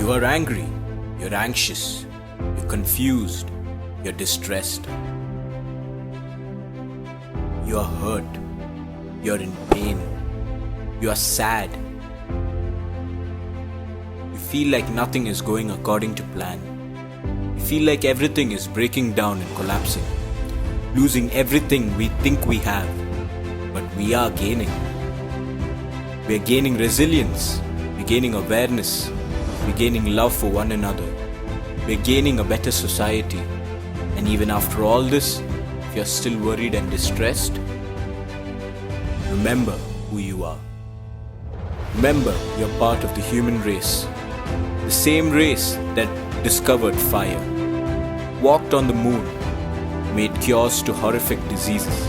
You are angry, you're anxious, you're confused, you're distressed. You are hurt, you're in pain, you are sad. You feel like nothing is going according to plan. You feel like everything is breaking down and collapsing, losing everything we think we have, but we are gaining. We are gaining resilience, we're gaining awareness, we're gaining love for one another, we're gaining a better society. And even after all this, if you're still worried and distressed, remember who you are. Remember you're part of the human race, the same race that discovered fire, walked on the moon, made cures to horrific diseases.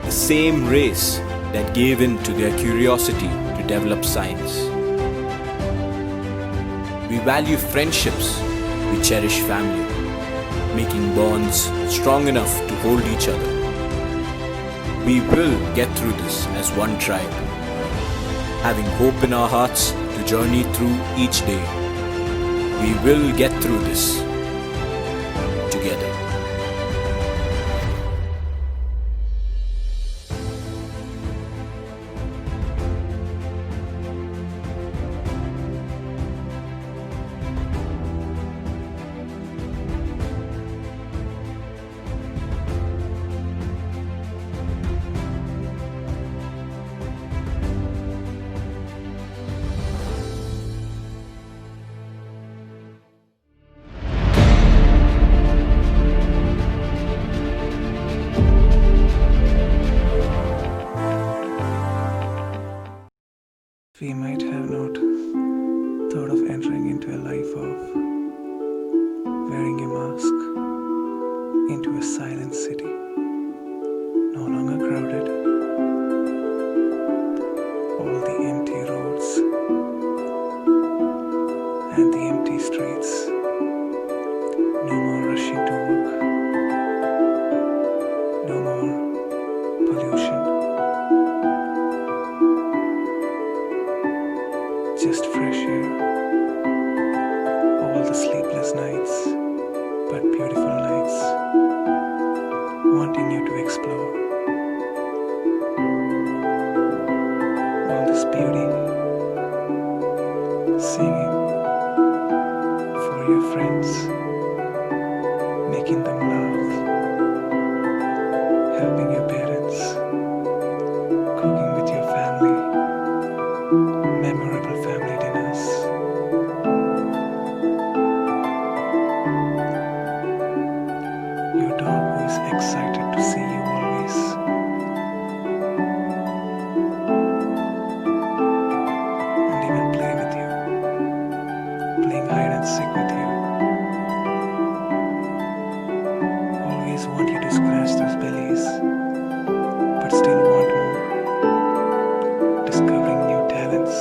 The same race that gave in to their curiosity to develop science. We value friendships, we cherish family, making bonds strong enough to hold each other. We will get through this as one tribe, having hope in our hearts to journey through each day. We will get through this together. We might have not thought of entering into a life of wearing a mask into a silent city, no longer crowded, all the empty roads and the empty streets, no more rushing to work, no more pollution. Just fresh air, all the sleepless nights, but beautiful nights, wanting you to explore. All this beauty, singing for your friends, making them laugh, helping your parents, cooking with your family, memorable family dinners. Your dog who is excited to see you always. And even play with you, playing hide and seek with you. Always want you to scratch those bellies, but still want more. Discovering new talents,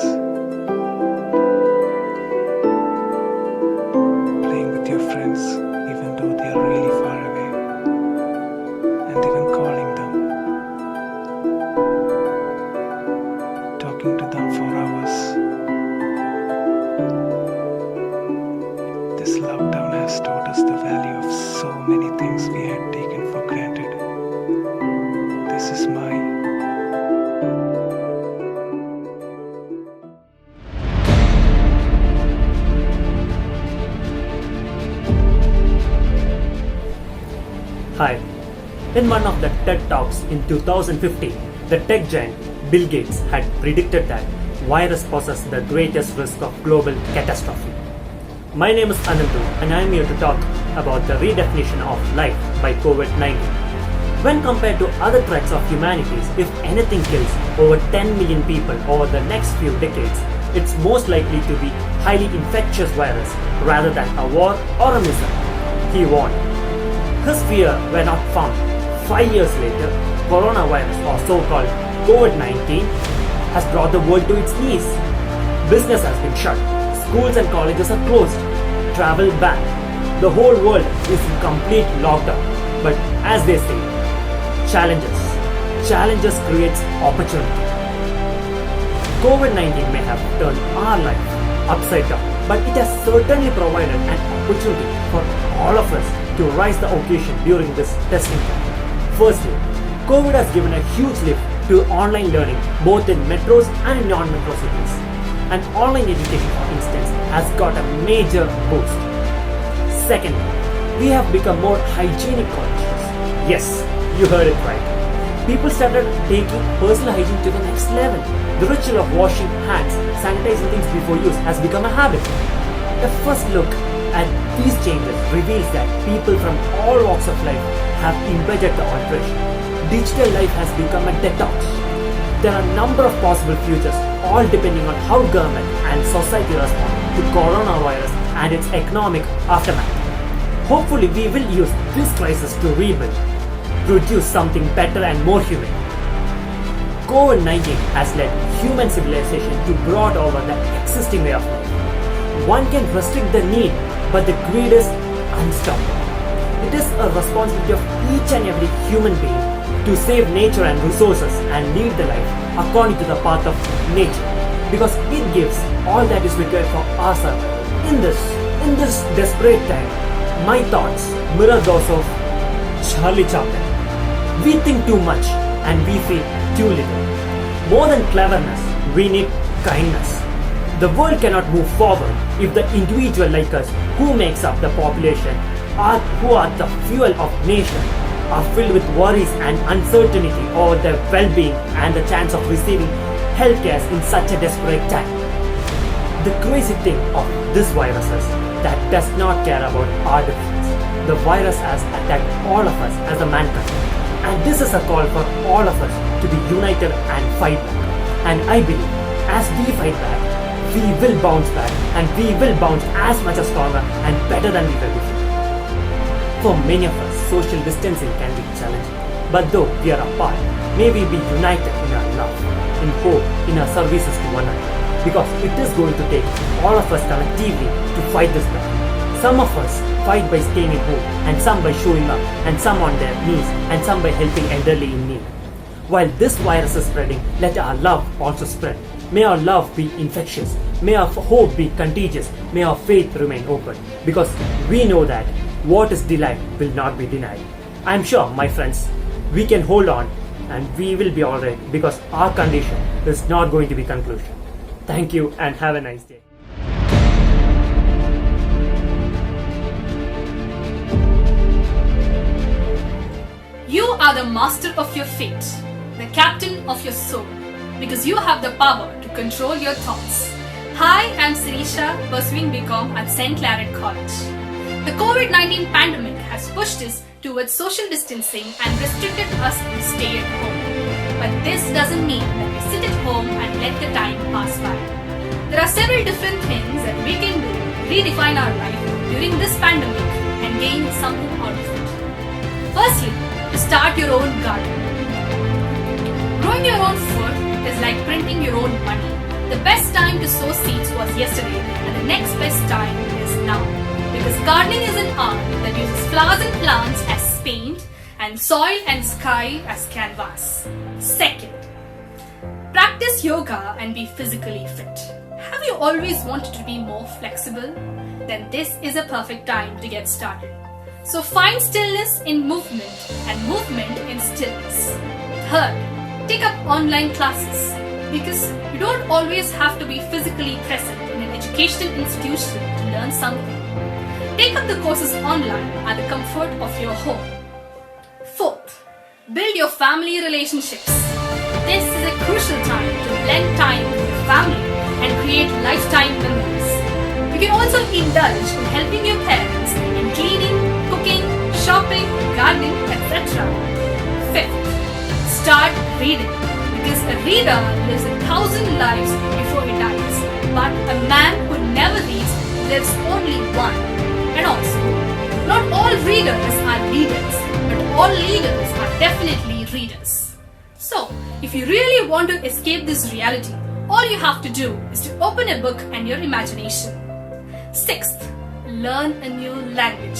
playing with your friends even though they are really far away, and even calling them, talking to them for hours. This lockdown has taught us the value of so many things we had taken for granted. This is my Hi. In one of the TED Talks in 2015, the tech giant Bill Gates had predicted that virus poses the greatest risk of global catastrophe. My name is Anandu and I am here to talk about the redefinition of life by COVID-19. When compared to other threats of humanity, if anything kills over 10 million people over the next few decades, it's most likely to be highly infectious virus rather than a war or a missile. He warned. His fear were not found. 5 years later, coronavirus or so-called COVID-19 has brought the world to its knees. Business has been shut, schools and colleges are closed, travel banned. The whole world is in complete lockdown. But as they say, challenges creates opportunity. COVID-19 may have turned our life upside down, but it has certainly provided an opportunity for all of us to rise the occasion during this testing time. Firstly, COVID has given a huge lift to online learning both in metros and in non-metro cities. And online education, for instance, has got a major boost. Secondly, we have become more hygienic conscious. Yes, you heard it right. People started taking personal hygiene to the next level. The ritual of washing hands, sanitizing things before use has become a habit. The first look at these changes reveals that people from all walks of life have embedded the alteration. Digital life has become a detox. There are a number of possible futures, all depending on how government and society respond to coronavirus and its economic aftermath. Hopefully, we will use this crisis to rebuild, produce something better and more human. COVID-19 has led human civilization to broad over the existing way of life. One can restrict the need, but the greed is unstoppable. It is a responsibility of each and every human being to save nature and resources and lead the life according to the path of nature, because it gives all that is required for our survival. In this desperate time, my thoughts mirror those of Charlie Chaplin. We think too much and we feel too little. More than cleverness, we need kindness. The world cannot move forward if the individual like us, who makes up the population, who are the fuel of nation, are filled with worries and uncertainty over their well-being and the chance of receiving healthcare in such a desperate time. The crazy thing of this virus is that does not care about our difference. The virus has attacked all of us as a mankind, and this is a call for all of us to be united and fight back. And I believe as we fight back, we will bounce back, and we will bounce as much as stronger and better than we were before. For many of us, social distancing can be challenging, but though we are apart, may we be united in our love, in hope, in our services to one another, because it is going to take all of us collectively to fight this battle. Some of us fight by staying at home, and some by showing up, and some on their knees, and some by helping elderly in need. While this virus is spreading, let our love also spread. May our love be infectious. May our hope be contagious. May our faith remain open. Because we know that what is delayed will not be denied. I am sure, my friends, we can hold on and we will be alright, because our condition is not going to be conclusion. Thank you and have a nice day. You are the master of your fate, the captain of your soul, because you have the power to control your thoughts. Hi, I'm Sirisha, pursuing BCom at St. Claret College. The COVID-19 pandemic has pushed us towards social distancing and restricted us to stay at home. But this doesn't mean that we sit at home and let the time pass by. There are several different things that we can do to redefine our life during this pandemic and gain something out of it. Firstly, to start your own garden. Growing your own food is like printing your own money. The best time to sow seeds was yesterday, and the next best time is now. Because gardening is an art that uses flowers and plants as paint and soil and sky as canvas. Second, practice yoga and be physically fit. Have you always wanted to be more flexible? Then this is a perfect time to get started. So find stillness in movement and movement in stillness. Third, take up online classes, because you don't always have to be physically present in an educational institution to learn something. Take up the courses online at the comfort of your home. Fourth, build your family relationships. This is a crucial time to blend time with your family and create lifetime memories. You can also indulge in helping your parents in cleaning, cooking, shopping, gardening, etc. Fifth, start reading, because a reader lives 1,000 lives before he dies, but a man who never reads lives only one. And also, not all readers are leaders, but all leaders are definitely readers. So, if you really want to escape this reality, all you have to do is to open a book and your imagination. Sixth, learn a new language.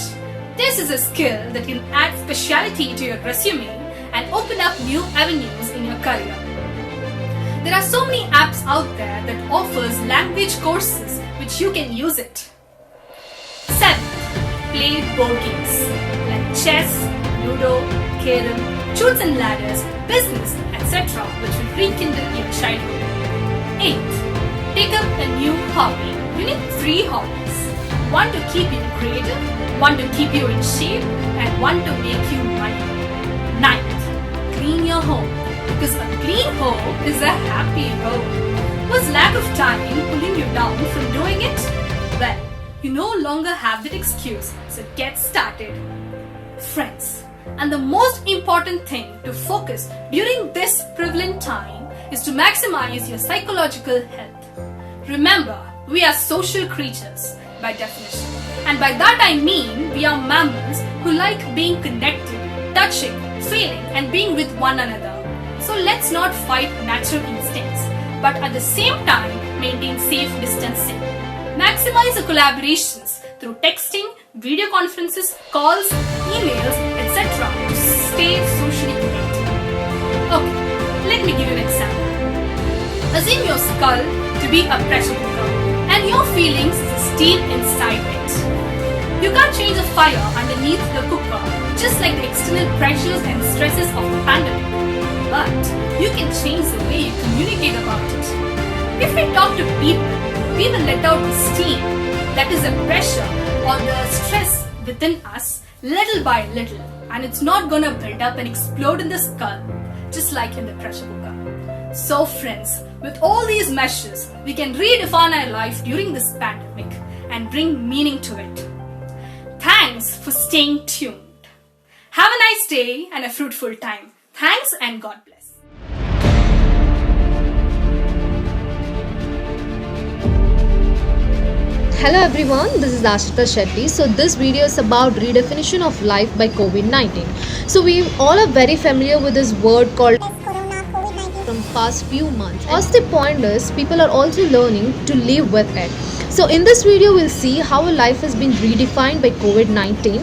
This is a skill that can add speciality to your resume and open up new avenues in your career. There are so many apps out there that offers language courses which you can use it. 7. Play board games like chess, ludo, carom, truths and ladders, business, etc. which will rekindle your childhood. 8. Take up a new hobby. You need 3 hobbies. 1 to keep you creative, 1 to keep you in shape, and 1 to make you money. 9th. Clean your home. Because a clean home is a happy home. Was lack of time pulling you down from doing it? Well, you no longer have that excuse, so get started. Friends, and the most important thing to focus during this prevalent time is to maximize your psychological health. Remember, we are social creatures by definition. And by that I mean we are mammals who like being connected, touching, feeling and being with one another. So let's not fight natural instincts, but at the same time maintain safe distancing. Maximize the collaborations through texting, video conferences, calls, emails, etc. to stay socially connected. Okay, let me give you an example. Assume your skull to be a pressure cooker and your feelings is the steam inside it. You can't change the fire underneath the cooker, just like the external pressures and stresses of the pandemic. But you can change the way you communicate about it. If we talk to people, we will let out the steam, that is the pressure or the stress within us little by little, and it's not gonna build up and explode in the skull, just like in the pressure cooker. So friends, with all these measures, we can redefine our life during this pandemic and bring meaning to it. Thanks for staying tuned. Have a nice day and a fruitful time. Thanks and God bless. Hello everyone, this is Ashita Shetty. So this video is about redefinition of life by COVID-19. So we all are very familiar with this word called from past few months. What's the point is, people are also learning to live with it. So in this video, we'll see how a life has been redefined by COVID-19.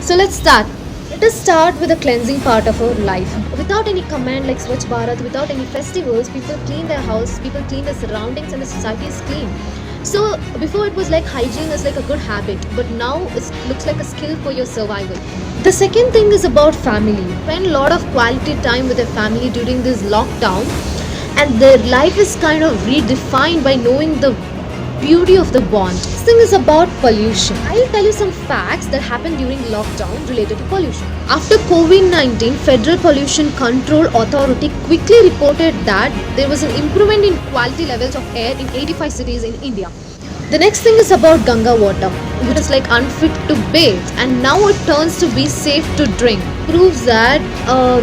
So let's start. Let us start with the cleansing part of our life. Without any command like Swachh Bharat, without any festivals, people clean their house, people clean their surroundings and the society is clean. So before it was like hygiene is like a good habit, but now it looks like a skill for your survival. The second thing is about family. Spend a lot of quality time with their family during this lockdown, and their life is kind of redefined by knowing the beauty of the bond. This thing is about pollution. I'll tell you some facts that happened during lockdown related to pollution. After COVID-19, Federal Pollution Control Authority quickly reported that there was an improvement in quality levels of air in 85 cities in India. The next thing is about Ganga water, which is like unfit to bathe, and now it turns to be safe to drink. Proves that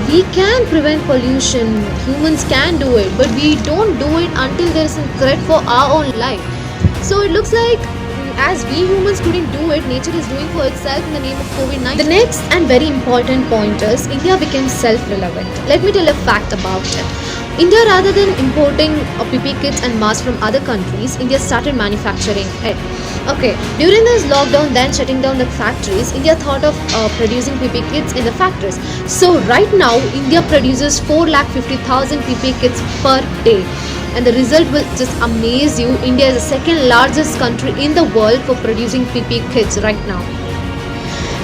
we can prevent pollution, humans can do it, but we don't do it until there is a threat for our own life. So it looks like as we humans couldn't do it, nature is doing for itself in the name of COVID-19. The next and very important point is India became self-relevant. Let me tell a fact about it. India, rather than importing PP kits and masks from other countries, India started manufacturing it. Okay, during this lockdown, then shutting down the factories, India thought of producing PP kits in the factories. So right now, India produces 450,000 PP kits per day. And the result will just amaze you. India is the second largest country in the world for producing PP kits right now.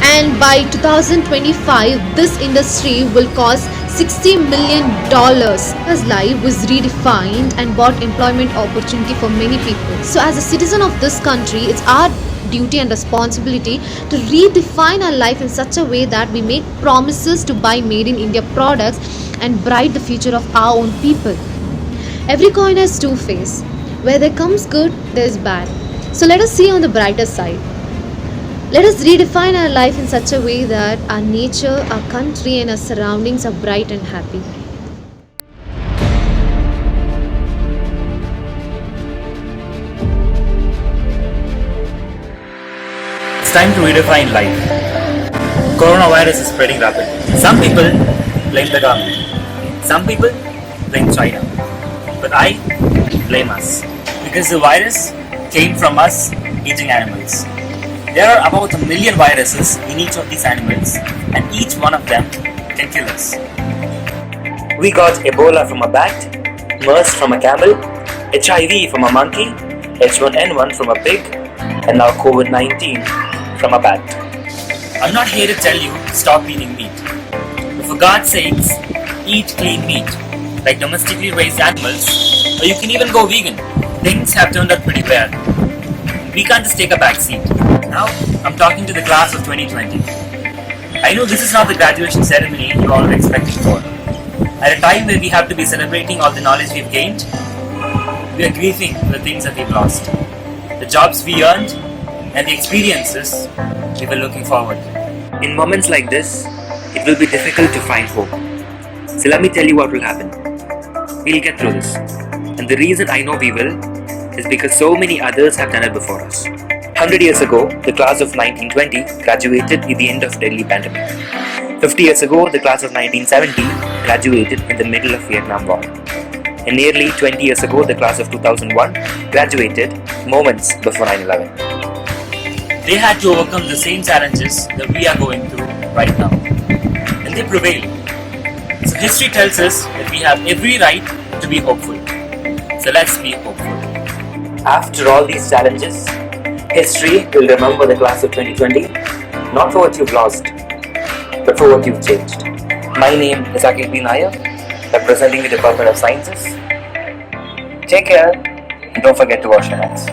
And by 2025, this industry will cost $60 million. As life was redefined and brought employment opportunity for many people. So as a citizen of this country, it's our duty and responsibility to redefine our life in such a way that we make promises to buy made in India products and bright the future of our own people. Every coin has two faces. Where there comes good, there is bad. So let us see on the brighter side. Let us redefine our life in such a way that our nature, our country and our surroundings are bright and happy. It's time to redefine life. Coronavirus is spreading rapidly. Some people blame the government. Some people blame China. But I blame us. Because the virus came from us eating animals. There are about 1 million viruses in each of these animals, and each one of them can kill us. We got Ebola from a bat, MERS from a camel, HIV from a monkey, H1N1 from a pig, and now COVID-19 from a bat. I'm not here to tell you to stop eating meat. But for God's sakes, eat clean meat, like domestically raised animals, or you can even go vegan. Things have turned out pretty well. We can't just take a back seat. Now, I'm talking to the class of 2020. I know this is not the graduation ceremony you all were expecting for. At a time where we have to be celebrating all the knowledge we've gained, we are grieving for the things that we've lost, the jobs we earned, and the experiences we were looking forward to. In moments like this, it will be difficult to find hope. So let me tell you what will happen. We'll get through this. And the reason I know we will is because so many others have done it before us. 100 years ago, the class of 1920 graduated at the end of deadly pandemic. 50 years ago, the class of 1970 graduated in the middle of Vietnam War. And nearly 20 years ago, the class of 2001 graduated moments before 9/11. They had to overcome the same challenges that we are going through right now. And they prevailed. So history tells us that we have every right to be hopeful. So let's be hopeful. After all these challenges, history will remember the class of 2020 not for what you've lost, but for what you've changed. My name is Akhil B. Nair, representing the Department of Sciences. Take care and don't forget to wash your hands.